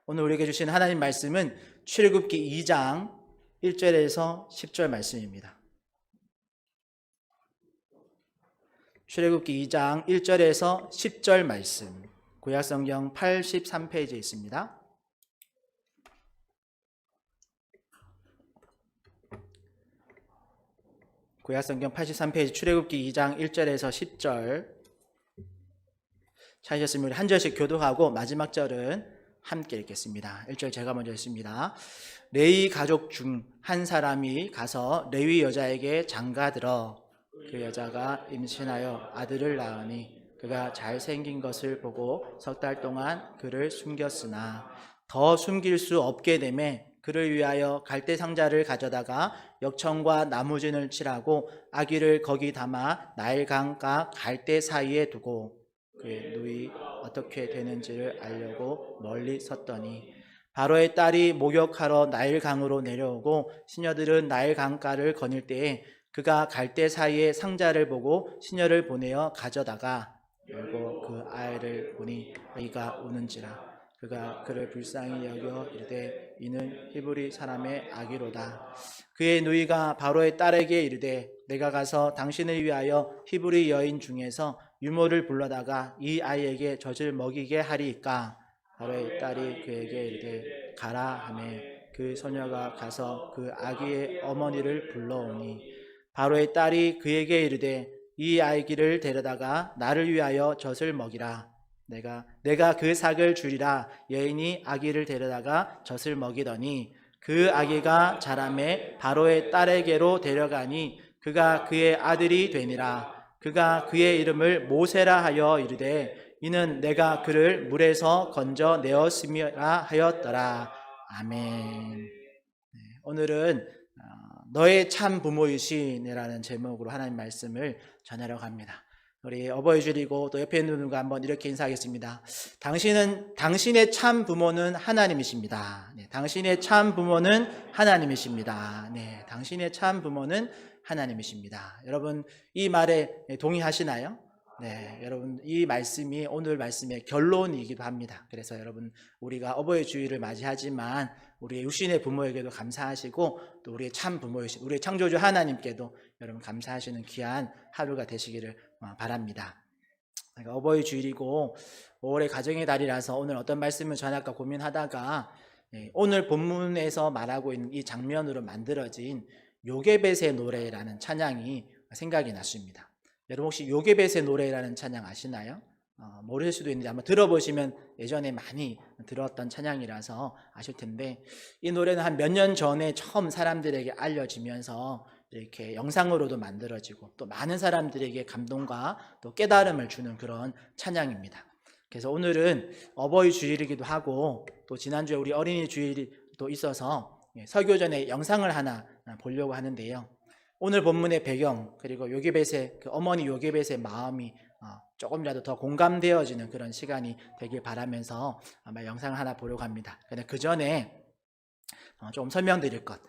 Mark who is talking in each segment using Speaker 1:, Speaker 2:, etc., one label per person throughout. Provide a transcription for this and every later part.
Speaker 1: 오늘 우리에게 주신 하나님 말씀은 출애굽기 2장 1절에서 10절 말씀입니다. 출애굽기 2장 1절에서 10절 말씀, 구약성경 83페이지에 있습니다. 구약성경 83페이지 출애굽기 2장 1절에서 10절 찾으셨으면 우리 한 절씩 교독하고 마지막 절은 함께 읽겠습니다. 1절 제가 먼저 읽습니다. 레위 가족 중 한 사람이 가서 레위 여자에게 장가들어 그 여자가 임신하여 아들을 낳으니 그가 잘생긴 것을 보고 3달 동안 그를 숨겼으나 더 숨길 수 없게 되매 그를 위하여 갈대 상자를 가져다가 역청과 나무진을 칠하고 아기를 거기 담아 나일강과 갈대 사이에 두고 그의 누이 어떻게 되는지를 알려고 멀리 섰더니 바로의 딸이 목욕하러 나일강으로 내려오고 시녀들은 나일강가를 거닐 때에 그가 갈대 사이에 상자를 보고 시녀를 보내어 가져다가 열고 그 아이를 보니 아이가 우는지라 그가 그를 불쌍히 여겨 이르되 이는 히브리 사람의 아기로다. 그의 누이가 바로의 딸에게 이르되 내가 가서 당신을 위하여 히브리 여인 중에서 유모를 불러다가 이 아이에게 젖을 먹이게 하리이까. 바로의 딸이 그에게 이르되 가라 하매 그 소녀가 가서 그 아기의 어머니를 불러오니 바로의 딸이 그에게 이르되 이 아기를 데려다가 나를 위하여 젖을 먹이라. 내가 그 삭을 주리라. 여인이 아기를 데려다가 젖을 먹이더니 그 아기가 자라매 바로의 딸에게로 데려가니 그가 그의 아들이 되니라. 그가 그의 이름을 모세라 하여 이르되 이는 내가 그를 물에서 건져 내었음이라 하였더라. 아멘. 오늘은 너의 참 부모이시네라는 제목으로 하나님 말씀을 전하려고 합니다. 우리 어버이 주일이고 또 옆에 있는 분과 한번 이렇게 인사하겠습니다. 당신의 참 부모는 하나님이십니다. 네, 당신의 참 부모는 하나님이십니다. 네, 당신의 참 부모는 하나님이십니다. 여러분 이 말에 동의하시나요? 네, 여러분 이 말씀이 오늘 말씀의 결론이기도 합니다. 그래서 여러분 우리가 어버이 주일을 맞이하지만 우리의 육신의 부모에게도 감사하시고 또 우리의 참 부모이신 우리의 창조주 하나님께도 여러분 감사하시는 귀한 하루가 되시기를 바랍니다. 어버이 주일이고 5월의 가정의 달이라서 오늘 어떤 말씀을 전할까 고민하다가 오늘 본문에서 말하고 있는 이 장면으로 만들어진 요게벳의 노래라는 찬양이 생각이 났습니다. 여러분 혹시 요게벳의 노래라는 찬양 아시나요? 모르실 수도 있는데 한번 들어보시면 예전에 많이 들었던 찬양이라서 아실 텐데 이 노래는 한 몇 년 전에 처음 사람들에게 알려지면서 이렇게 영상으로도 만들어지고 또 많은 사람들에게 감동과 또 깨달음을 주는 그런 찬양입니다. 그래서 오늘은 어버이 주일이기도 하고 또 지난주에 우리 어린이 주일이 또 있어서 설교 전에 영상을 하나 보려고 하는데요. 오늘 본문의 배경 그리고 요게벳의 그 어머니 요게벳의 마음이 조금이라도 더 공감되어지는 그런 시간이 되길 바라면서 아마 영상을 하나 보려고 합니다. 근데 그 전에 좀 설명드릴 것.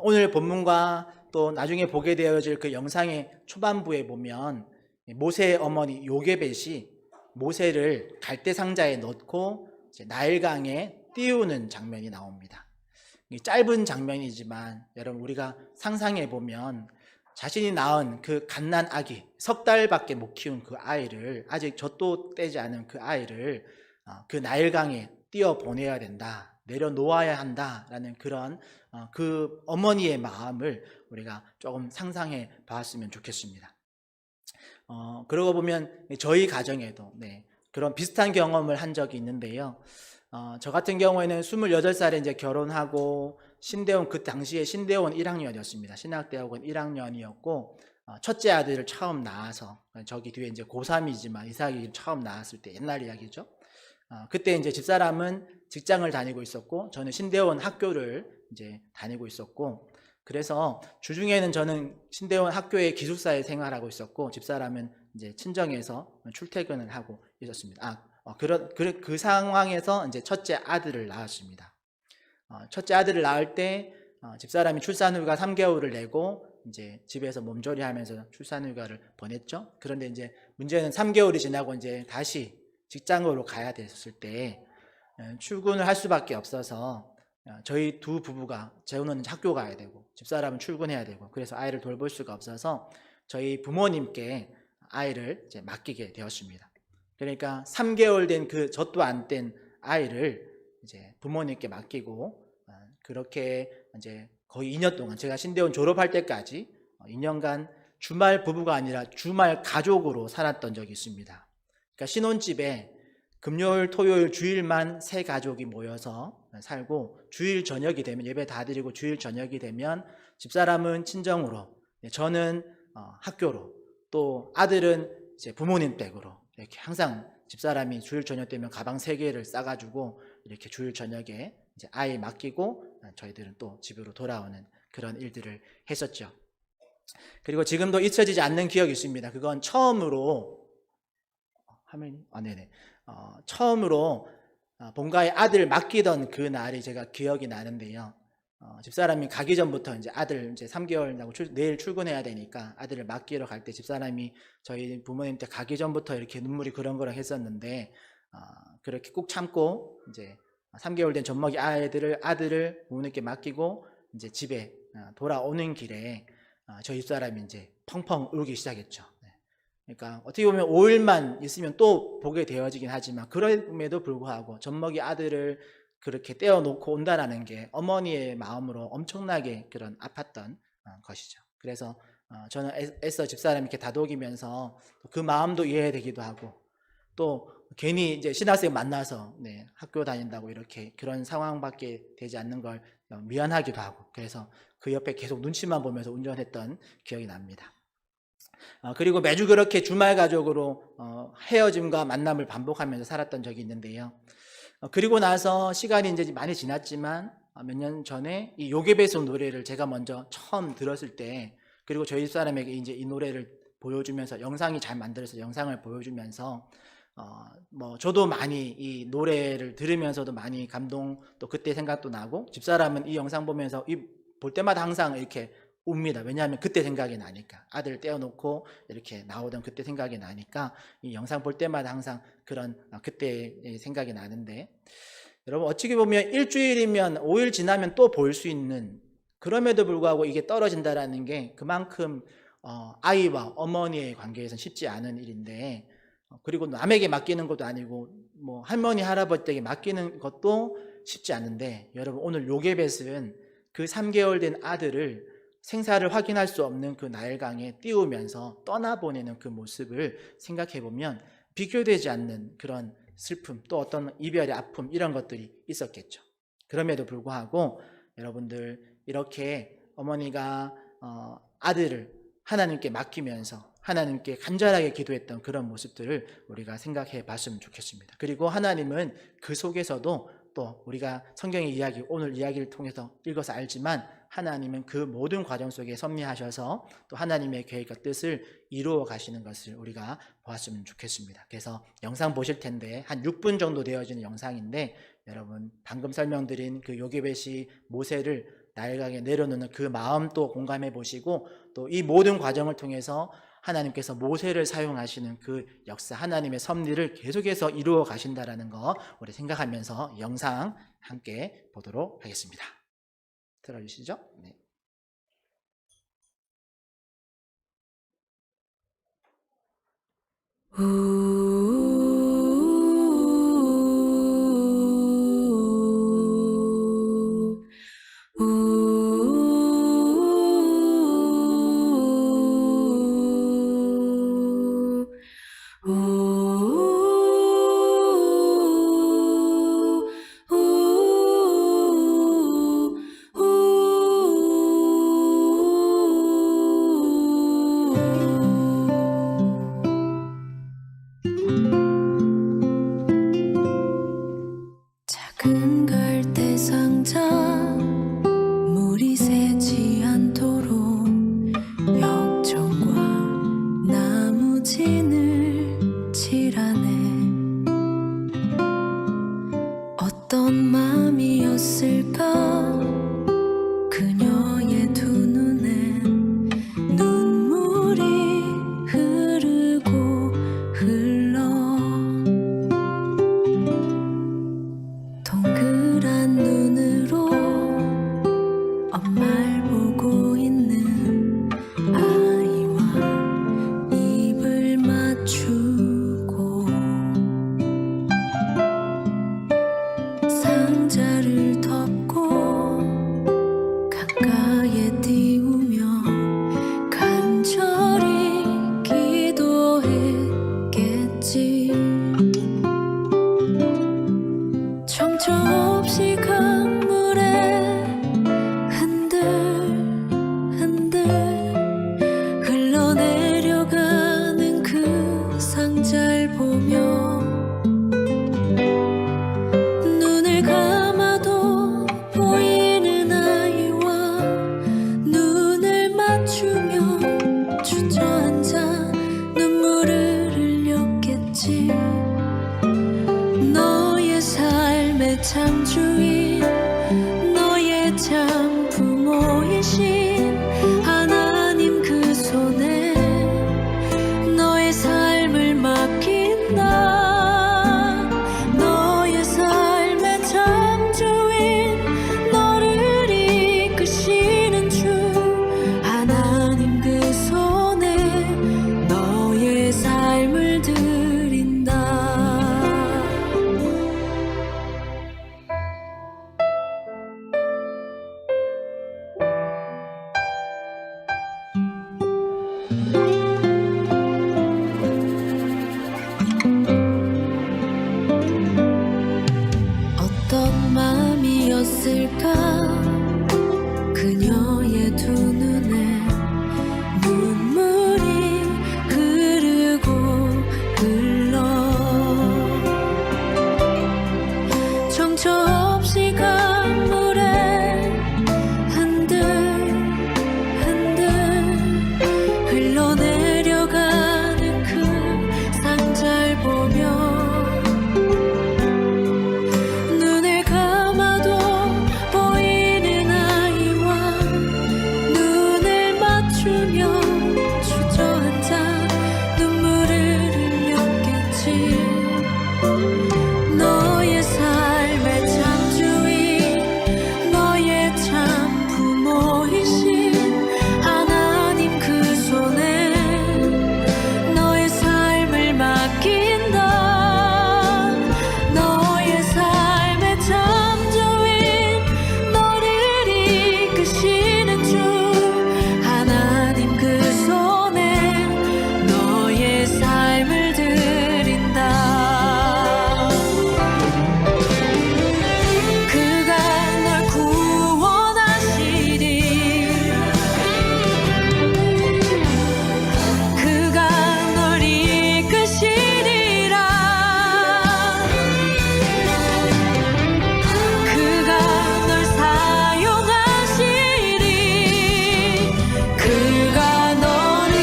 Speaker 1: 오늘 본문과 또 나중에 보게 되어질 그 영상의 초반부에 보면 모세의 어머니 요게벳이 모세를 갈대 상자에 넣고 나일강에 띄우는 장면이 나옵니다. 짧은 장면이지만 여러분 우리가 상상해 보면 자신이 낳은 그 갓난 아기 3달밖에 못 키운 그 아이를 아직 젖도 떼지 않은 그 아이를 그 나일강에 띄어 보내야 된다, 내려놓아야 한다라는 그런 그 어머니의 마음을 우리가 조금 상상해 봤으면 좋겠습니다. 그러고 보면 저희 가정에도 그런 비슷한 경험을 한 적이 있는데요. 저 같은 경우에는 28살에 이제 결혼하고 신대원 그 당시에 신대원 1학년이었습니다. 신학대학원 1학년이었고 첫째 아들을 처음 낳아서 저기 뒤에 이제 고3이지만 이삭이 처음 낳았을 때 옛날 이야기죠. 그때 이제 집사람은 직장을 다니고 있었고 저는 신대원 학교를 이제 다니고 있었고 그래서 주중에는 저는 신대원 학교의 기숙사에 생활하고 있었고 집사람은 이제 친정에서 출퇴근을 하고 있었습니다. 그 상황에서 이제 첫째 아들을 낳았습니다. 첫째 아들을 낳을 때 집사람이 출산휴가 3개월을 내고 이제 집에서 몸조리하면서 출산휴가를 보냈죠. 그런데 이제 문제는 3개월이 지나고 이제 다시 직장으로 가야 됐을 때 출근을 할 수밖에 없어서 저희 두 부부가, 재우는 학교 가야 되고 집사람은 출근해야 되고, 그래서 아이를 돌볼 수가 없어서 저희 부모님께 아이를 이제 맡기게 되었습니다. 그러니까 3개월 된 그 젖도 안 뗀 아이를 이제 부모님께 맡기고, 그렇게 이제 거의 2년 동안, 제가 신대원 졸업할 때까지 2년간 주말 부부가 아니라 주말 가족으로 살았던 적이 있습니다. 그러니까 신혼집에 금요일, 토요일, 주일만 세 가족이 모여서 살고, 주일 저녁이 되면 예배 다 드리고, 주일 저녁이 되면 집사람은 친정으로, 저는 학교로, 또 아들은 이제 부모님 댁으로, 이렇게 항상 집사람이 주일 저녁 되면 가방 3개를 싸가지고 이렇게 주일 저녁에 이제 아이 맡기고 저희들은 또 집으로 돌아오는 그런 일들을 했었죠. 그리고 지금도 잊혀지지 않는 기억이 있습니다. 그건 처음으로 처음으로 본가에 아들 맡기던 그 날이 제가 기억이 나는데요. 집사람이 가기 전부터 이제 아들 이제 3개월 나고 내일 출근해야 되니까 아들을 맡기러 갈 때 집사람이 저희 부모님 때 가기 전부터 이렇게 눈물이 그렁그렁 했었는데, 그렇게 꾹 참고 이제 3개월 된 젖먹이 아들을 부모님께 맡기고 이제 집에 돌아오는 길에 저희 집사람이 이제 펑펑 울기 시작했죠. 그러니까 어떻게 보면 5일만 있으면 또 보게 되어지긴 하지만, 그럼에도 불구하고 젖먹이 아들을 그렇게 떼어놓고 온다라는 게 어머니의 마음으로 엄청나게 그런 아팠던 것이죠. 그래서 저는 애써 집사람이 이렇게 다독이면서 그 마음도 이해되기도 하고, 또 괜히 이제 신학생 만나서 학교 다닌다고 이렇게 그런 상황밖에 되지 않는 걸 미안하기도 하고, 그래서 그 옆에 계속 눈치만 보면서 운전했던 기억이 납니다. 그리고 매주 그렇게 주말 가족으로 헤어짐과 만남을 반복하면서 살았던 적이 있는데요. 그리고 나서 시간이 이제 많이 지났지만 몇 년 전에 이 요괴배송 노래를 제가 먼저 처음 들었을 때, 그리고 저희 집사람에게 이제 이 노래를 보여주면서, 영상이 잘 만들어서 영상을 보여주면서 저도 많이 이 노래를 들으면서도 많이 감동, 또 그때 생각도 나고, 집사람은 이 영상 보면서 볼 때마다 항상 이렇게 웁니다. 왜냐하면 그때 생각이 나니까, 아들 떼어놓고 이렇게 나오던 그때 생각이 나니까 이 영상 볼 때마다 항상 그런 그때 생각이 나는데, 여러분 어떻게 보면 일주일이면 5일 지나면 또 볼 수 있는, 그럼에도 불구하고 이게 떨어진다라는 게 그만큼 아이와 어머니의 관계에서는 쉽지 않은 일인데, 그리고 남에게 맡기는 것도 아니고 뭐 할머니 할아버지에게 맡기는 것도 쉽지 않은데, 여러분 오늘 요게벳은 그 3개월 된 아들을 생사를 확인할 수 없는 그 나일강에 띄우면서 떠나보내는 그 모습을 생각해 보면 비교되지 않는 그런 슬픔, 또 어떤 이별의 아픔, 이런 것들이 있었겠죠. 그럼에도 불구하고 여러분들 이렇게 어머니가 아들을 하나님께 맡기면서 하나님께 간절하게 기도했던 그런 모습들을 우리가 생각해 봤으면 좋겠습니다. 그리고 하나님은 그 속에서도, 또 우리가 성경의 이야기, 오늘 이야기를 통해서 읽어서 알지만, 하나님은 그 모든 과정 속에 섭리하셔서 또 하나님의 계획과 뜻을 이루어 가시는 것을 우리가 보았으면 좋겠습니다. 그래서 영상 보실 텐데 한 6분 정도 되어지는 영상인데, 여러분 방금 설명드린 그 요게벳이 모세를 나일강에 내려놓는 그 마음도 공감해 보시고, 또 이 모든 과정을 통해서 하나님께서 모세를 사용하시는 그 역사, 하나님의 섭리를 계속해서 이루어 가신다라는 거 우리 생각하면서 영상 함께 보도록 하겠습니다. 들어주시죠? 네.
Speaker 2: 작은 갈대 상자 물이 새지 않도록 역청과 나무진을 느꼈겠지. 정처 없이 강물에 흔들흔들 흘러내려가는 그 상자를 보며 눈을 감아도 보이는 아이와 눈을 맞추며 주저앉아 눈물을 흘렸겠지. 너의 삶의 참 주인, 너의 참 부모이신 하나님 그 손에 너의 삶을 맡긴다. 너의 삶의 참 주인, 너를 이끄시는 주 하나님 그 손에 너의 삶을 드린다. 어떤 마음이었을까 그녀의 두 눈에 눈물이 흐르고 흘러 정처 없이 강물에 흔들흔들 흘러내려가는 그 상자를 보며 눈을 감아도 보이는 아이와 눈을 맞추며 주저앉아 눈물을 흘렸겠지. 너의 삶의 참 주인, 너의 참 부모이신 하나님 그 손에 너의 삶을 맡긴다. 너의 삶의 참 주인, 너를 이끄시는 주 하나님 그 손에 너의 삶을 드린다. 그가 널 구원하시리. 그가 널 이끄시리라. 그가 널 사용하시리. 그가 너를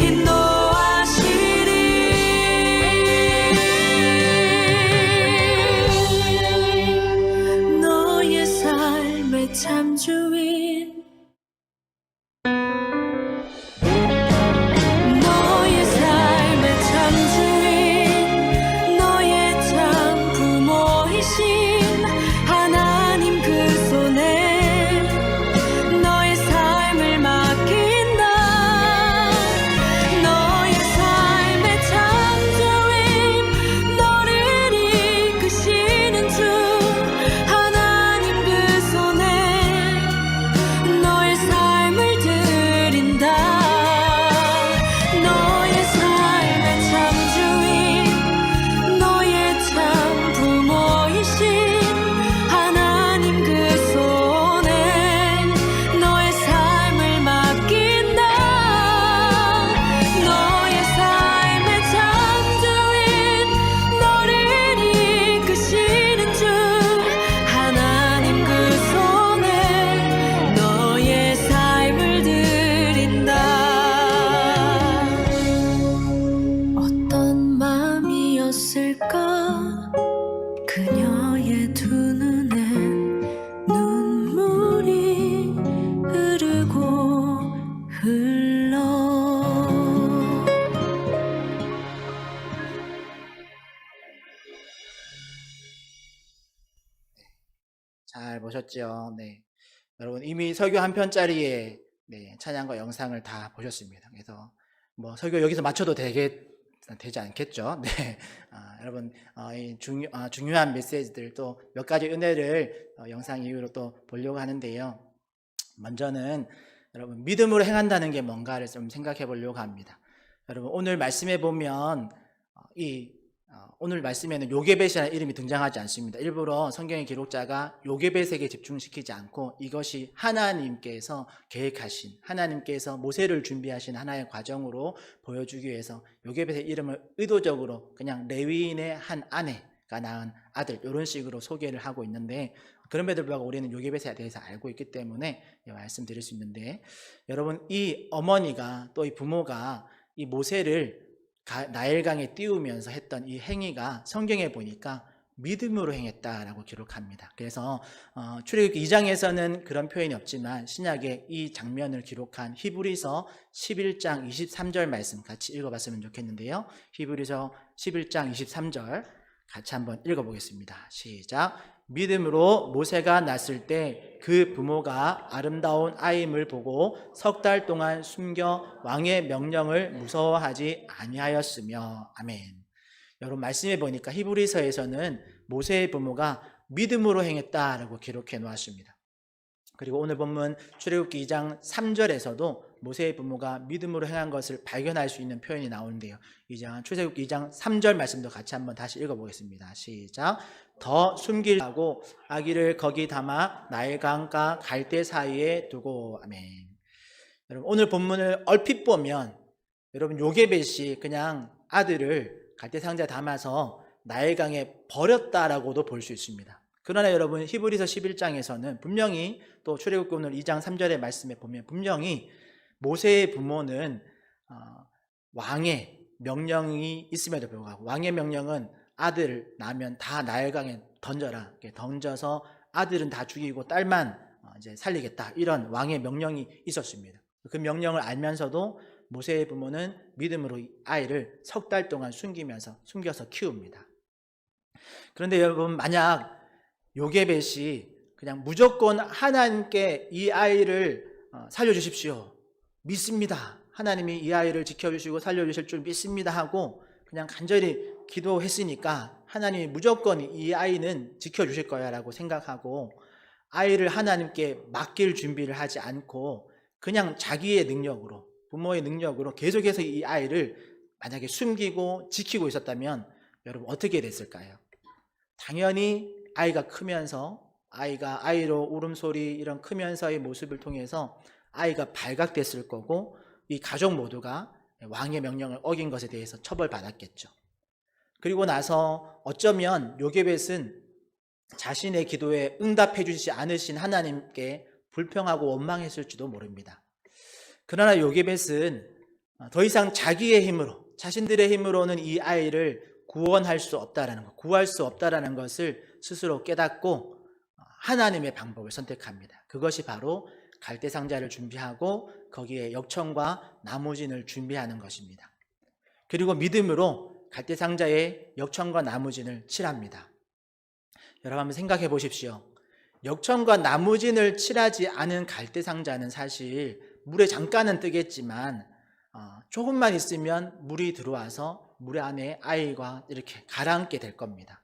Speaker 2: 인도하시리. 너의 삶의 참 주인, 너의 삶의 참 주인, 너의 참 부모이신 하나님 그 손에 너의 삶을 맡긴다. 너의 삶의 참 주인, 너를 이끄시는 주 하나님 그 손에 너의 삶을 드린다. 너의 삶의 참 주인, 너의 참 부모이신 하나님 그 손에 너의 삶을 맡긴다. 너의 삶의 참 주인, 너를 이끄시는 주 하나님 그 손에 너의 삶을 드린다. 어떤 마음이었을까 그녀의 두 눈엔 눈물이 흐르고 흘러.
Speaker 1: 잘 보셨죠? 네. 여러분 이미 설교 한 편짜리에 찬양과 영상을 다 보셨습니다. 그래서 뭐 설교 여기서 마쳐도 되지 않겠죠? 네. 여러분 이 중요한 메시지들 또 몇 가지 은혜를 영상 이후로 또 보려고 하는데요. 먼저는 여러분 믿음으로 행한다는 게 뭔가를 좀 생각해 보려고 합니다. 여러분 오늘 말씀에 보면 오늘 말씀에는 요게벳이라는 이름이 등장하지 않습니다. 일부러 성경의 기록자가 요게벳에게 집중시키지 않고 이것이 하나님께서 계획하신, 하나님께서 모세를 준비하신 하나의 과정으로 보여주기 위해서 요게벳의 이름을 의도적으로 그냥 레위인의 한 아내가 낳은 아들 이런 식으로 소개를 하고 있는데, 그럼에도 불구하고 우리는 요게벳에 대해서 알고 있기 때문에 말씀드릴 수 있는데, 여러분 이 어머니가 또 이 부모가 이 모세를 나일강에 띄우면서 했던 이 행위가 성경에 보니까 믿음으로 행했다라고 기록합니다. 그래서 출애굽기 2장에서는 그런 표현이 없지만 신약에 이 장면을 기록한 히브리서 11장 23절 말씀 같이 읽어봤으면 좋겠는데요. 히브리서 11장 23절 같이 한번 읽어보겠습니다. 시작. 믿음으로 모세가 낳았을 때 그 부모가 아름다운 아임을 보고 석 달 동안 숨겨 왕의 명령을 무서워하지 아니하였으며. 아멘. 여러분 말씀해 보니까 히브리서에서는 모세의 부모가 믿음으로 행했다라고 기록해 놓았습니다. 그리고 오늘 본문 출애굽기 2장 3절에서도 모세의 부모가 믿음으로 행한 것을 발견할 수 있는 표현이 나오는데요. 출애굽기 2장 3절 말씀도 같이 한번 다시 읽어보겠습니다. 시작. 더 숨기려고 아기를 거기 담아 나일강과 갈대 사이에 두고. 아멘. 여러분 오늘 본문을 얼핏 보면 여러분 요게벳이 그냥 아들을 갈대 상자에 담아서 나일강에 버렸다라고도 볼 수 있습니다. 그러나 여러분 히브리서 11장에서는 분명히, 또 출애굽기 오늘 2장 3절의 말씀에 보면 분명히 모세의 부모는 왕의 명령이 있음에도 불구하고, 왕의 명령은 아들을 낳으면 다 나일강에 던져라, 던져서 아들은 다 죽이고 딸만 이제 살리겠다, 이런 왕의 명령이 있었습니다. 그 명령을 알면서도 모세의 부모는 믿음으로 아이를 석 달 동안 숨겨서 키웁니다. 그런데 여러분 만약 요게벳이 그냥 무조건 하나님께 이 아이를 살려주십시오, 믿습니다, 하나님이 이 아이를 지켜주시고 살려주실 줄 믿습니다 하고 그냥 간절히 기도했으니까 하나님이 무조건 이 아이는 지켜주실 거야 라고 생각하고 아이를 하나님께 맡길 준비를 하지 않고 그냥 자기의 능력으로, 부모의 능력으로 계속해서 이 아이를 만약에 숨기고 지키고 있었다면 여러분 어떻게 됐을까요? 당연히 아이가 크면서 아이로 울음소리 이런 크면서의 모습을 통해서 아이가 발각됐을 거고, 이 가족 모두가 왕의 명령을 어긴 것에 대해서 처벌받았겠죠. 그리고 나서 어쩌면 요게벳은 자신의 기도에 응답해 주시지 않으신 하나님께 불평하고 원망했을지도 모릅니다. 그러나 요게벳은 더 이상 자기의 힘으로, 자신들의 힘으로는 이 아이를 구할 수 없다라는 것을 스스로 깨닫고 하나님의 방법을 선택합니다. 그것이 바로 갈대 상자를 준비하고 거기에 역청과 나무진을 준비하는 것입니다. 그리고 믿음으로 갈대 상자에 역청과 나무진을 칠합니다. 여러분 한번 생각해 보십시오. 역청과 나무진을 칠하지 않은 갈대 상자는 사실 물에 잠깐은 뜨겠지만 조금만 있으면 물이 들어와서 물 안에 아이가 이렇게 가라앉게 될 겁니다.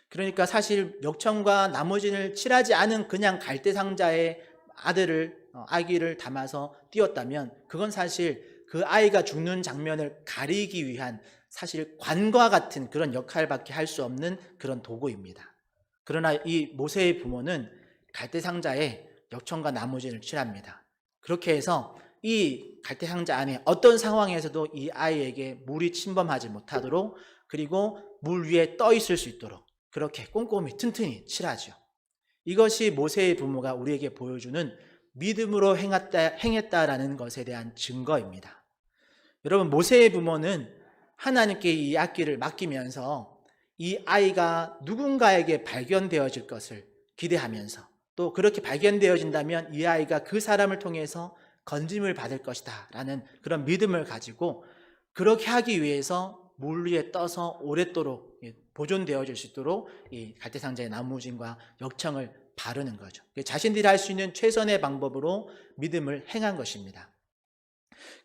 Speaker 1: 그러니까 사실 역청과 나무진을 칠하지 않은 그냥 갈대 상자에 아기를 담아서 띄웠다면 그건 사실 그 아이가 죽는 장면을 가리기 위한 사실 관과 같은 그런 역할밖에 할 수 없는 그런 도구입니다. 그러나 이 모세의 부모는 갈대 상자에 역청과 나무진을 칠합니다. 그렇게 해서 이 갈대 상자 안에 어떤 상황에서도 이 아이에게 물이 침범하지 못하도록, 그리고 물 위에 떠 있을 수 있도록 그렇게 꼼꼼히 튼튼히 칠하죠. 이것이 모세의 부모가 우리에게 보여주는 믿음으로 행했다라는 것에 대한 증거입니다. 여러분 모세의 부모는 하나님께 이 악기를 맡기면서 이 아이가 누군가에게 발견되어질 것을 기대하면서, 또 그렇게 발견되어진다면 이 아이가 그 사람을 통해서 건짐을 받을 것이다 라는 그런 믿음을 가지고 그렇게 하기 위해서 물 위에 떠서 오랫도록 보존되어질 수 있도록 이 갈대상자의 나무진과 역청을 바르는 거죠. 자신들이 할 수 있는 최선의 방법으로 믿음을 행한 것입니다.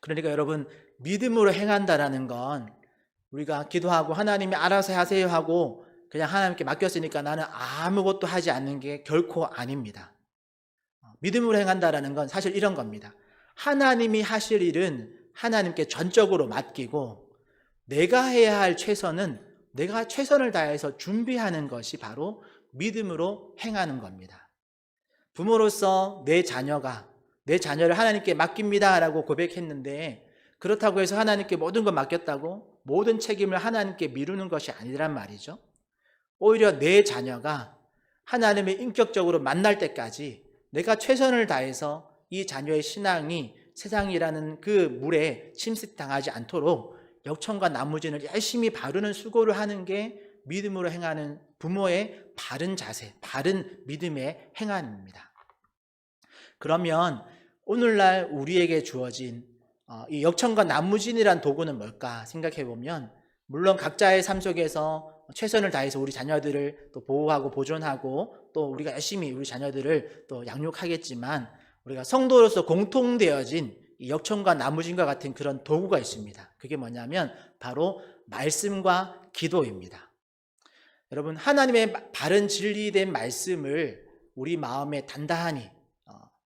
Speaker 1: 그러니까 여러분 믿음으로 행한다라는 건 우리가 기도하고 하나님이 알아서 하세요 하고 그냥 하나님께 맡겼으니까 나는 아무것도 하지 않는 게 결코 아닙니다. 믿음으로 행한다라는 건 사실 이런 겁니다. 하나님이 하실 일은 하나님께 전적으로 맡기고 내가 해야 할 최선은 내가 최선을 다해서 준비하는 것이 바로 믿음으로 행하는 겁니다. 부모로서 내 자녀를 하나님께 맡깁니다 라고 고백했는데 그렇다고 해서 하나님께 모든 걸 맡겼다고 모든 책임을 하나님께 미루는 것이 아니란 말이죠. 오히려 내 자녀가 하나님을 인격적으로 만날 때까지 내가 최선을 다해서 이 자녀의 신앙이 세상이라는 그 물에 침식당하지 않도록 역청과 나무진을 열심히 바르는 수고를 하는 게 믿음으로 행하는 부모의 바른 자세, 바른 믿음의 행함입니다. 그러면 오늘날 우리에게 주어진 이 역청과 나무진이란 도구는 뭘까 생각해 보면 물론 각자의 삶 속에서 최선을 다해서 우리 자녀들을 또 보호하고 보존하고 또 우리가 열심히 우리 자녀들을 또 양육하겠지만 우리가 성도로서 공통되어진 이 역청과 나무진과 같은 그런 도구가 있습니다. 그게 뭐냐면 바로 말씀과 기도입니다. 여러분, 하나님의 바른 진리된 말씀을 우리 마음에 단단히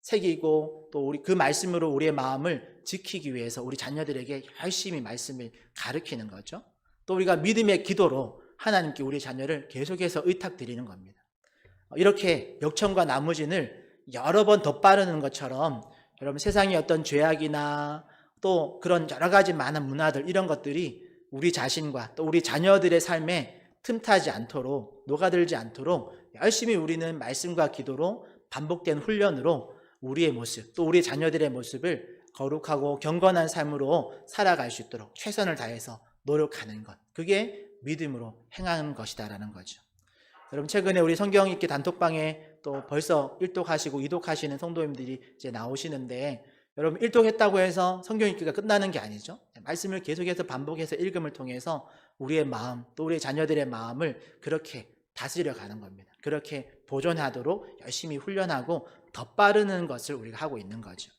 Speaker 1: 새기고 또 우리 그 말씀으로 우리의 마음을 지키기 위해서 우리 자녀들에게 열심히 말씀을 가르치는 거죠. 또 우리가 믿음의 기도로 하나님께 우리 자녀를 계속해서 의탁드리는 겁니다. 이렇게 역청과 나무진을 여러 번 덧바르는 것처럼 여러분 세상의 어떤 죄악이나 또 그런 여러 가지 많은 문화들 이런 것들이 우리 자신과 또 우리 자녀들의 삶에 틈타지 않도록 녹아들지 않도록 열심히 우리는 말씀과 기도로 반복된 훈련으로 우리의 모습 또 우리 자녀들의 모습을 거룩하고 경건한 삶으로 살아갈 수 있도록 최선을 다해서 노력하는 것, 그게 믿음으로 행하는 것이다라는 거죠. 여러분 최근에 우리 성경 읽기 단톡방에 또 벌써 1독하시고 2독하시는 성도님들이 이제 나오시는데 여러분 1독했다고 해서 성경 읽기가 끝나는 게 아니죠. 말씀을 계속해서 반복해서 읽음을 통해서 우리의 마음 또 우리 자녀들의 마음을 그렇게 다스려 가는 겁니다. 그렇게 보존하도록 열심히 훈련하고 덧바르는 것을 우리가 하고 있는 거죠.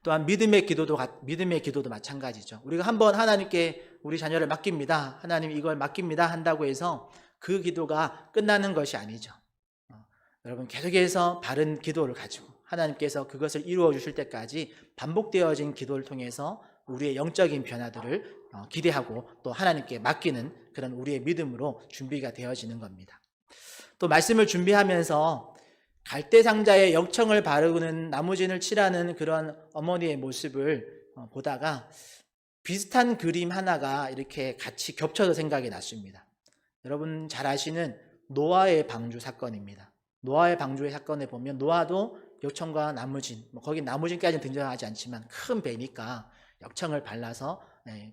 Speaker 1: 또한 믿음의 기도도 마찬가지죠. 우리가 한번 하나님께 우리 자녀를 맡깁니다. 하나님 이걸 맡깁니다 한다고 해서 그 기도가 끝나는 것이 아니죠. 여러분 계속해서 바른 기도를 가지고 하나님께서 그것을 이루어 주실 때까지 반복되어진 기도를 통해서 우리의 영적인 변화들을 기대하고 또 하나님께 맡기는 그런 우리의 믿음으로 준비가 되어지는 겁니다. 또 말씀을 준비하면서 갈대상자에 역청을 바르는 나무진을 칠하는 그런 어머니의 모습을 보다가 비슷한 그림 하나가 이렇게 같이 겹쳐서 생각이 났습니다. 여러분 잘 아시는 노아의 방주 사건입니다. 노아의 방주의 사건에 보면 노아도 역청과 나무진, 거기 나무진까지는 등장하지 않지만 큰 배니까 역청을 발라서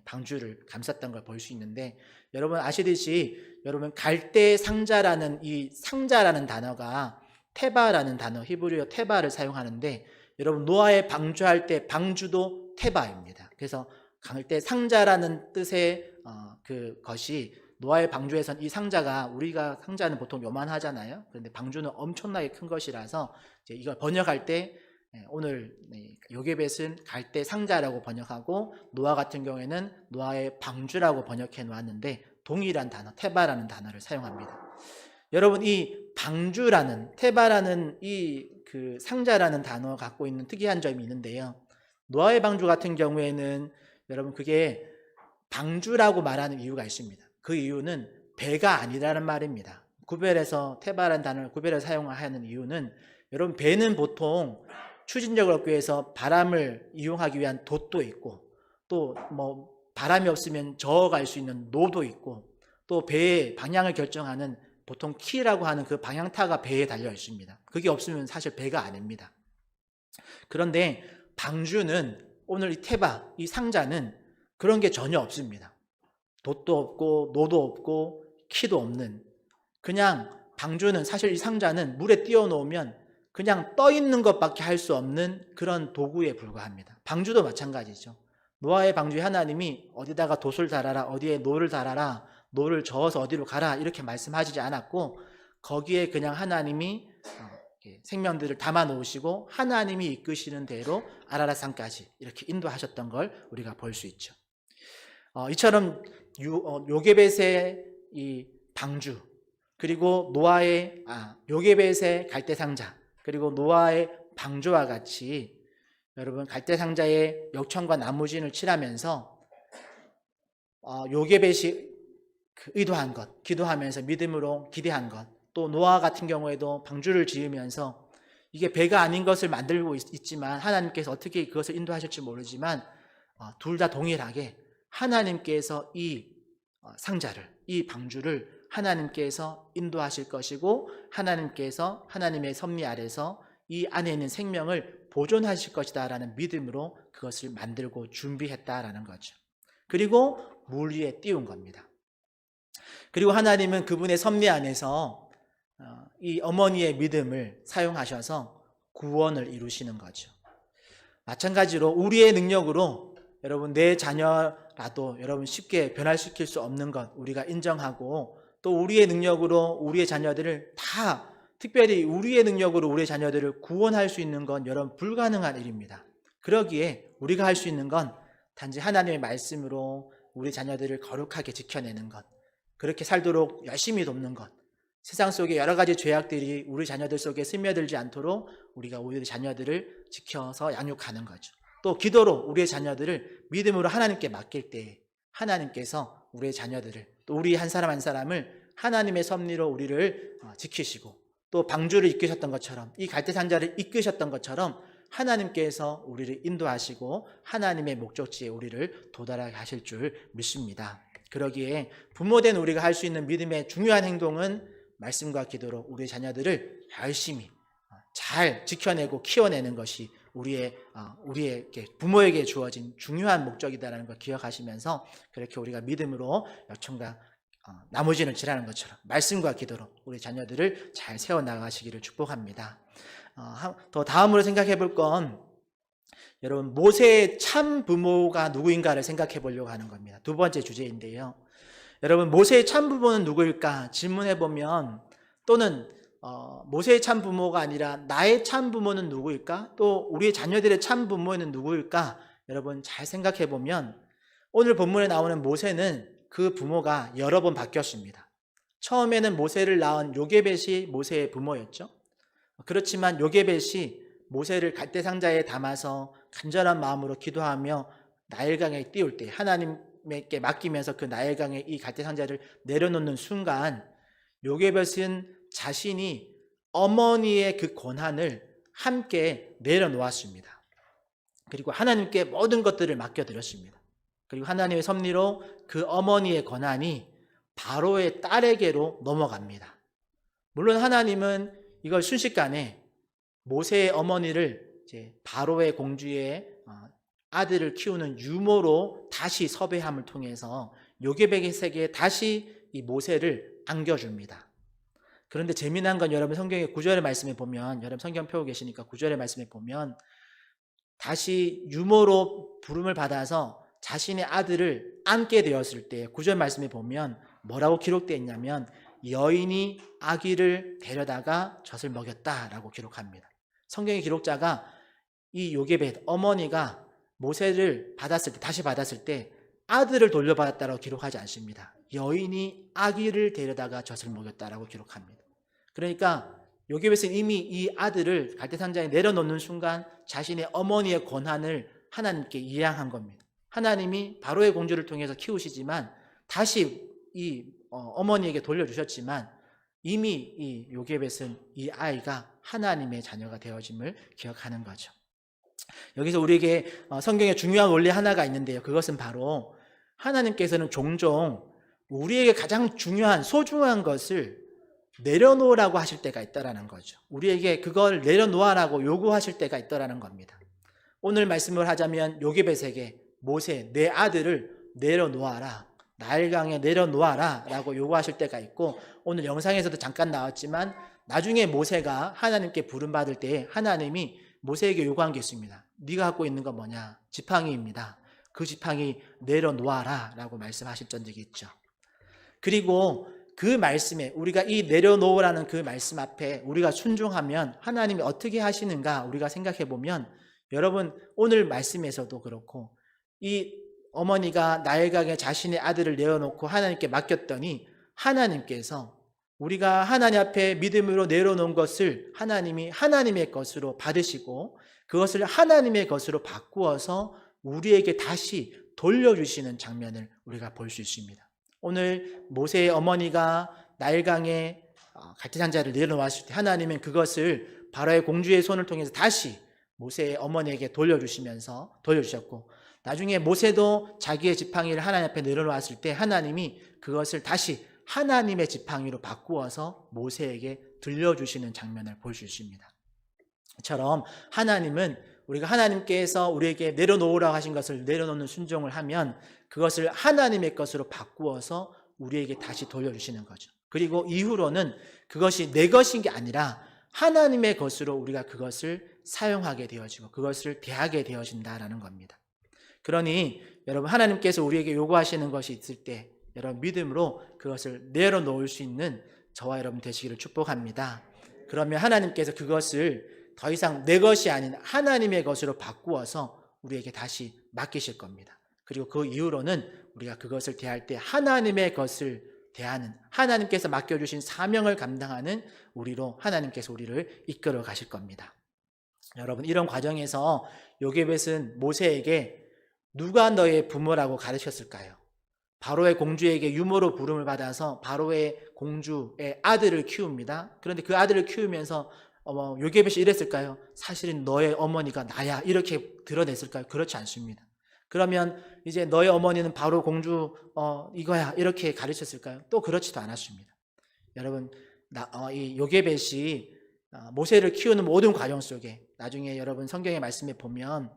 Speaker 1: 방주를 감쌌던 걸 볼 수 있는데 여러분 아시듯이 여러분 갈대상자라는 이 상자라는 단어가 테바라는 단어, 히브리어 테바를 사용하는데 여러분 노아의 방주할 때 방주도 테바입니다. 그래서 갈대상자라는 뜻의 그것이 노아의 방주에선 이 상자가 우리가 상자는 보통 요만하잖아요. 그런데 방주는 엄청나게 큰 것이라서 이제 이걸 번역할 때 오늘 요게벳은 갈대 상자라고 번역하고 노아 같은 경우에는 노아의 방주라고 번역해 놓았는데 동일한 단어 테바라는 단어를 사용합니다. 여러분 이 방주라는 테바라는 이 그 상자라는 단어가 갖고 있는 특이한 점이 있는데요. 노아의 방주 같은 경우에는 여러분 그게 방주라고 말하는 이유가 있습니다. 그 이유는 배가 아니라는 말입니다. 구별해서 테바라는 단어를 구별해서 사용하는 이유는 여러분 배는 보통 추진력을 얻기 위해서 바람을 이용하기 위한 돛도 있고 또 뭐 바람이 없으면 저어갈 수 있는 노도 있고 또 배의 방향을 결정하는 보통 키라고 하는 그 방향타가 배에 달려 있습니다. 그게 없으면 사실 배가 아닙니다. 그런데 방주는 오늘 이 테바, 이 상자는 그런 게 전혀 없습니다. 돛도 없고 노도 없고 키도 없는 그냥 방주는 사실 이 상자는 물에 띄워놓으면 그냥 떠 있는 것밖에 할 수 없는 그런 도구에 불과합니다. 방주도 마찬가지죠. 노아의 방주에 하나님이 어디다가 돛을 달아라, 어디에 노를 달아라, 노를 저어서 어디로 가라 이렇게 말씀하시지 않았고 거기에 그냥 하나님이 생명들을 담아 놓으시고 하나님이 이끄시는 대로 아라랏산까지 이렇게 인도하셨던 걸 우리가 볼 수 있죠. 이처럼 요게벳의 이 방주 그리고 노아의 요게벳의 갈대상자 그리고 노아의 방주와 같이 여러분 갈대상자에 역청과 나무진을 칠하면서 요게벳이 의도한 것, 기도하면서 믿음으로 기대한 것, 또 노아 같은 경우에도 방주를 지으면서 이게 배가 아닌 것을 만들고 있지만 하나님께서 어떻게 그것을 인도하실지 모르지만 둘 다 동일하게 하나님께서 이 상자를, 이 방주를 하나님께서 인도하실 것이고 하나님께서 하나님의 섭리 아래서 이 안에 있는 생명을 보존하실 것이다 라는 믿음으로 그것을 만들고 준비했다라는 거죠. 그리고 물 위에 띄운 겁니다. 그리고 하나님은 그분의 섭리 안에서 이 어머니의 믿음을 사용하셔서 구원을 이루시는 거죠. 마찬가지로 우리의 능력으로 여러분 내 자녀라도 여러분 쉽게 변화시킬 수 없는 것 우리가 인정하고 또 우리의 능력으로 우리의 자녀들을 다 특별히 우리의 능력으로 우리의 자녀들을 구원할 수 있는 건 여러분 불가능한 일입니다. 그러기에 우리가 할 수 있는 건 단지 하나님의 말씀으로 우리 자녀들을 거룩하게 지켜내는 것, 그렇게 살도록 열심히 돕는 것, 세상 속에 여러 가지 죄악들이 우리 자녀들 속에 스며들지 않도록 우리가 우리 자녀들을 지켜서 양육하는 거죠. 또 기도로 우리의 자녀들을 믿음으로 하나님께 맡길 때 하나님께서 우리의 자녀들을 또 우리 한 사람 한 사람을 하나님의 섭리로 우리를 지키시고 또 방주를 이끄셨던 것처럼 이 갈대상자를 이끄셨던 것처럼 하나님께서 우리를 인도하시고 하나님의 목적지에 우리를 도달하게 하실 줄 믿습니다. 그러기에 부모된 우리가 할 수 있는 믿음의 중요한 행동은 말씀과 기도로 우리 자녀들을 열심히 잘 지켜내고 키워내는 것이 우리에게 부모에게 주어진 중요한 목적이다라는 걸 기억하시면서 그렇게 우리가 믿음으로 역청과 나무진을 칠하는 것처럼 말씀과 기도로 우리 자녀들을 잘 세워나가시기를 축복합니다. 더 다음으로 생각해 볼 건 여러분 모세의 참 부모가 누구인가를 생각해 보려고 하는 겁니다. 두 번째 주제인데요. 여러분 모세의 참 부모는 누구일까 질문해 보면 또는 모세의 참 부모가 아니라 나의 참 부모는 누구일까? 또 우리의 자녀들의 참 부모는 누구일까? 여러분 잘 생각해 보면 오늘 본문에 나오는 모세는 그 부모가 여러 번 바뀌었습니다. 처음에는 모세를 낳은 요게벳이 모세의 부모였죠. 그렇지만 요게벳이 모세를 갈대상자에 담아서 간절한 마음으로 기도하며 나일강에 띄울 때 하나님께 맡기면서 그 나일강에 이 갈대상자를 내려놓는 순간 요게벳은 자신이 어머니의 그 권한을 함께 내려놓았습니다. 그리고 하나님께 모든 것들을 맡겨드렸습니다. 그리고 하나님의 섭리로 그 어머니의 권한이 바로의 딸에게로 넘어갑니다. 물론 하나님은 이걸 순식간에 모세의 어머니를 이제 바로의 공주의 아들을 키우는 유모로 다시 섭외함을 통해서 요게벳에게 다시 이 모세를 안겨줍니다. 그런데 재미난 건 여러분 성경의 9절의 말씀에 보면 여러분 성경 펴고 계시니까 9절의 말씀에 보면 다시 유모로 부름을 받아서 자신의 아들을 안게 되었을 때 9절 말씀에 보면 뭐라고 기록되어 있냐면 여인이 아기를 데려다가 젖을 먹였다라고 기록합니다. 성경의 기록자가 이 요게벳 어머니가 모세를 받았을 때 다시 받았을 때 아들을 돌려받았다라고 기록하지 않습니다. 여인이 아기를 데려다가 젖을 먹였다라고 기록합니다. 그러니까 요게벳은 이미 이 아들을 갈대상자에 내려놓는 순간 자신의 어머니의 권한을 하나님께 이양한 겁니다. 하나님이 바로의 공주를 통해서 키우시지만 다시 이 어머니에게 돌려주셨지만 이미 이 요게벳은 이 아이가 하나님의 자녀가 되어짐을 기억하는 거죠. 여기서 우리에게 성경에 중요한 원리 하나가 있는데요. 그것은 바로 하나님께서는 종종 우리에게 가장 중요한 소중한 것을 내려놓으라고 하실 때가 있다라는 거죠. 우리에게 그걸 내려놓으라고 요구하실 때가 있다라는 겁니다. 오늘 말씀을 하자면 요게벳에게 모세 내 아들을 내려놓아라, 나일강에 내려놓아라 라고 요구하실 때가 있고 오늘 영상에서도 잠깐 나왔지만 나중에 모세가 하나님께 부름받을 때 하나님이 모세에게 요구한 게 있습니다. 네가 갖고 있는 건 뭐냐? 지팡이입니다. 그 지팡이 내려놓아라 라고 말씀하실 적이 있죠. 그리고 그 말씀에 우리가 이 내려놓으라는 그 말씀 앞에 우리가 순종하면 하나님이 어떻게 하시는가 우리가 생각해 보면 여러분 오늘 말씀에서도 그렇고 이 어머니가 나일강에 자신의 아들을 내어놓고 하나님께 맡겼더니 하나님께서 우리가 하나님 앞에 믿음으로 내려놓은 것을 하나님이 하나님의 것으로 받으시고 그것을 하나님의 것으로 바꾸어서 우리에게 다시 돌려주시는 장면을 우리가 볼 수 있습니다. 오늘 모세의 어머니가 나일강에 갈대상자를 내려놓았을 때 하나님은 그것을 바로의 공주의 손을 통해서 다시 모세의 어머니에게 돌려주셨고, 나중에 모세도 자기의 지팡이를 하나님 앞에 내려놓았을 때 하나님이 그것을 다시 하나님의 지팡이로 바꾸어서 모세에게 들려주시는 장면을 볼 수 있습니다. 이처럼 하나님은 우리가 하나님께서 우리에게 내려놓으라고 하신 것을 내려놓는 순종을 하면 그것을 하나님의 것으로 바꾸어서 우리에게 다시 돌려주시는 거죠. 그리고 이후로는 그것이 내 것인 게 아니라 하나님의 것으로 우리가 그것을 사용하게 되어지고 그것을 대하게 되어진다라는 겁니다. 그러니 여러분, 하나님께서 우리에게 요구하시는 것이 있을 때 여러분 믿음으로 그것을 내려놓을 수 있는 저와 여러분 되시기를 축복합니다. 그러면 하나님께서 그것을 더 이상 내 것이 아닌 하나님의 것으로 바꾸어서 우리에게 다시 맡기실 겁니다. 그리고 그 이후로는 우리가 그것을 대할 때 하나님의 것을 대하는, 하나님께서 맡겨주신 사명을 감당하는 우리로 하나님께서 우리를 이끌어 가실 겁니다. 여러분, 이런 과정에서 요게벳은 모세에게 누가 너의 부모라고 가르쳤을까요? 바로의 공주에게 유모로 부름을 받아서 바로의 공주의 아들을 키웁니다. 그런데 그 아들을 키우면서 요게벳이 이랬을까요? 사실은 너의 어머니가 나야, 이렇게 드러냈을까요? 그렇지 않습니다. 그러면 이제 너의 어머니는 바로 공주 이거야, 이렇게 가르쳤을까요? 또 그렇지도 않았습니다. 여러분, 이 요게벳이 모세를 키우는 모든 과정 속에 나중에 여러분 성경의 말씀에 보면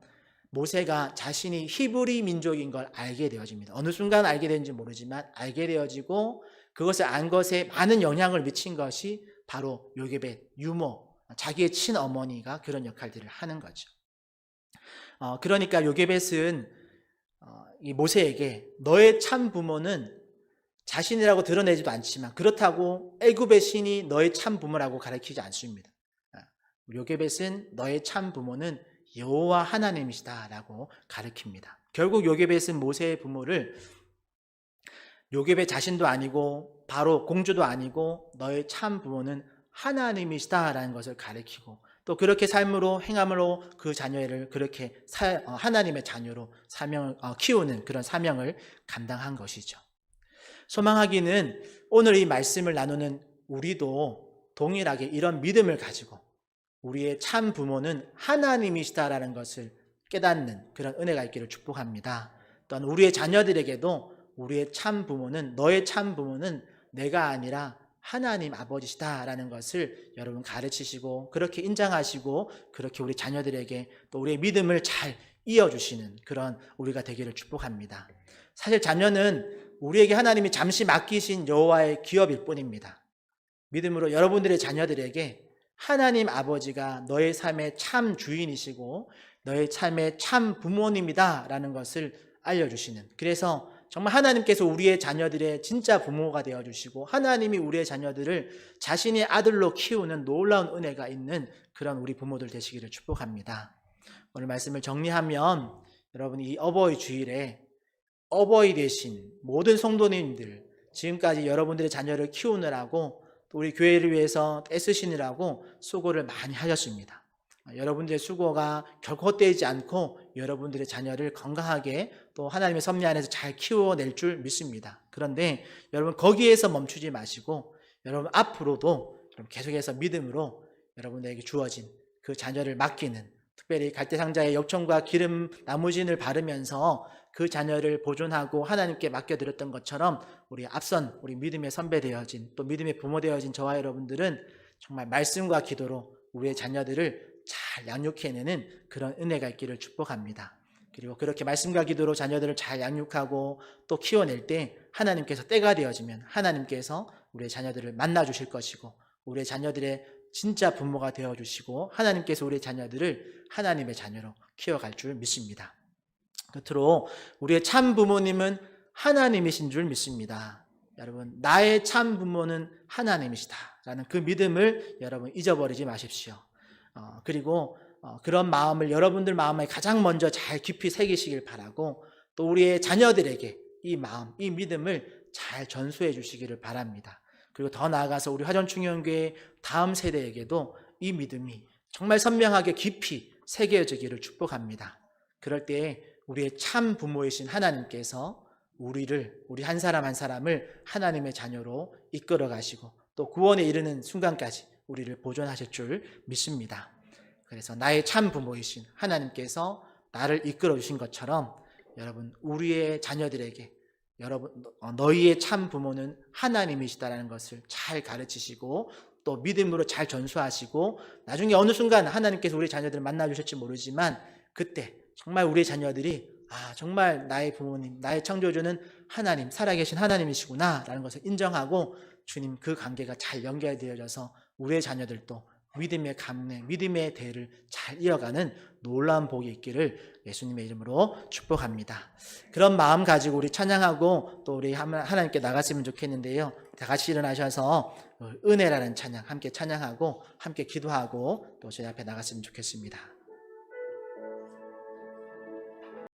Speaker 1: 모세가 자신이 히브리 민족인 걸 알게 되어집니다. 어느 순간 알게 되는지 모르지만 알게 되어지고, 그것을 안 것에 많은 영향을 미친 것이 바로 요게벳, 유모, 자기의 친어머니가 그런 역할들을 하는 거죠. 그러니까 요게벳은 이 모세에게 너의 참 부모는 자신이라고 드러내지도 않지만 그렇다고 애굽의 신이 너의 참 부모라고 가르치지 않습니다. 요게벳은 너의 참 부모는 여호와 하나님이시다라고 가르칩니다. 결국 요게벳은 모세의 부모를 요게벳 자신도 아니고 바로 공주도 아니고 너의 참 부모는 하나님이시다라는 것을 가르치고, 또 그렇게 삶으로 행함으로 그 자녀를 그렇게 하나님의 자녀로 키우는 그런 사명을 감당한 것이죠. 소망하기는 오늘 이 말씀을 나누는 우리도 동일하게 이런 믿음을 가지고 우리의 참 부모는 하나님이시다라는 것을 깨닫는 그런 은혜가 있기를 축복합니다. 또한 우리의 자녀들에게도 우리의 참 부모는, 너의 참 부모는 내가 아니라 하나님 아버지시다라는 것을 여러분 가르치시고 그렇게 인정하시고 그렇게 우리 자녀들에게 또 우리의 믿음을 잘 이어주시는 그런 우리가 되기를 축복합니다. 사실 자녀는 우리에게 하나님이 잠시 맡기신 여호와의 기업일 뿐입니다. 믿음으로 여러분들의 자녀들에게 하나님 아버지가 너의 삶의 참 주인이시고 너의 삶의 참 부모님이다라는 것을 알려주시는, 그래서 정말 하나님께서 우리의 자녀들의 진짜 부모가 되어주시고 하나님이 우리의 자녀들을 자신의 아들로 키우는 놀라운 은혜가 있는 그런 우리 부모들 되시기를 축복합니다. 오늘 말씀을 정리하면 여러분, 이 어버이 주일에 어버이 되신 모든 성도님들, 지금까지 여러분들의 자녀를 키우느라고 또 우리 교회를 위해서 애쓰시느라고 수고를 많이 하셨습니다. 여러분들의 수고가 결코 헛되지 않고 여러분들의 자녀를 건강하게 또 하나님의 섭리 안에서 잘 키워낼 줄 믿습니다. 그런데 여러분, 거기에서 멈추지 마시고 여러분 앞으로도 계속해서 믿음으로 여러분에게 주어진 그 자녀를 맡기는, 특별히 갈대상자의 엽청과 기름 나무진을 바르면서 그 자녀를 보존하고 하나님께 맡겨드렸던 것처럼 우리 앞선 우리 믿음의 선배 되어진 또 믿음의 부모 되어진 저와 여러분들은 정말 말씀과 기도로 우리의 자녀들을 잘 양육해내는 그런 은혜가 있기를 축복합니다. 그리고 그렇게 말씀과 기도로 자녀들을 잘 양육하고 또 키워낼 때 하나님께서 때가 되어지면 하나님께서 우리의 자녀들을 만나주실 것이고 우리의 자녀들의 진짜 부모가 되어주시고 하나님께서 우리의 자녀들을 하나님의 자녀로 키워갈 줄 믿습니다. 끝으로 우리의 참 부모님은 하나님이신 줄 믿습니다. 여러분, 나의 참 부모는 하나님이시다라는 그 믿음을 여러분 잊어버리지 마십시오. 그리고 그런 마음을 여러분들 마음에 가장 먼저 잘 깊이 새기시길 바라고, 또 우리의 자녀들에게 이 마음, 이 믿음을 잘 전수해 주시기를 바랍니다. 그리고 더 나아가서 우리 화전충영교회 다음 세대에게도 이 믿음이 정말 선명하게 깊이 새겨지기를 축복합니다. 그럴 때 우리의 참 부모이신 하나님께서 우리 한 사람 한 사람을 하나님의 자녀로 이끌어 가시고 또 구원에 이르는 순간까지 우리를 보존하실 줄 믿습니다. 그래서 나의 참 부모이신 하나님께서 나를 이끌어 주신 것처럼 여러분 우리의 자녀들에게 너희의 참 부모는 하나님이시다라는 것을 잘 가르치시고 또 믿음으로 잘 전수하시고 나중에 어느 순간 하나님께서 우리 자녀들을 만나주실지 모르지만 그때 정말 우리 자녀들이 정말 나의 부모님, 나의 창조주는 하나님, 살아계신 하나님이시구나 라는 것을 인정하고 주님 그 관계가 잘 연결되어져서 우리의 자녀들도 믿음의 감내, 믿음의 대를 잘 이어가는 놀라운 복이 있기를 예수님의 이름으로 축복합니다. 그런 마음 가지고 우리 찬양하고 또 우리 하나님께 나갔으면 좋겠는데요. 다 같이 일어나셔서 은혜라는 찬양 함께 찬양하고 함께 기도하고 또 저희 앞에 나갔으면 좋겠습니다.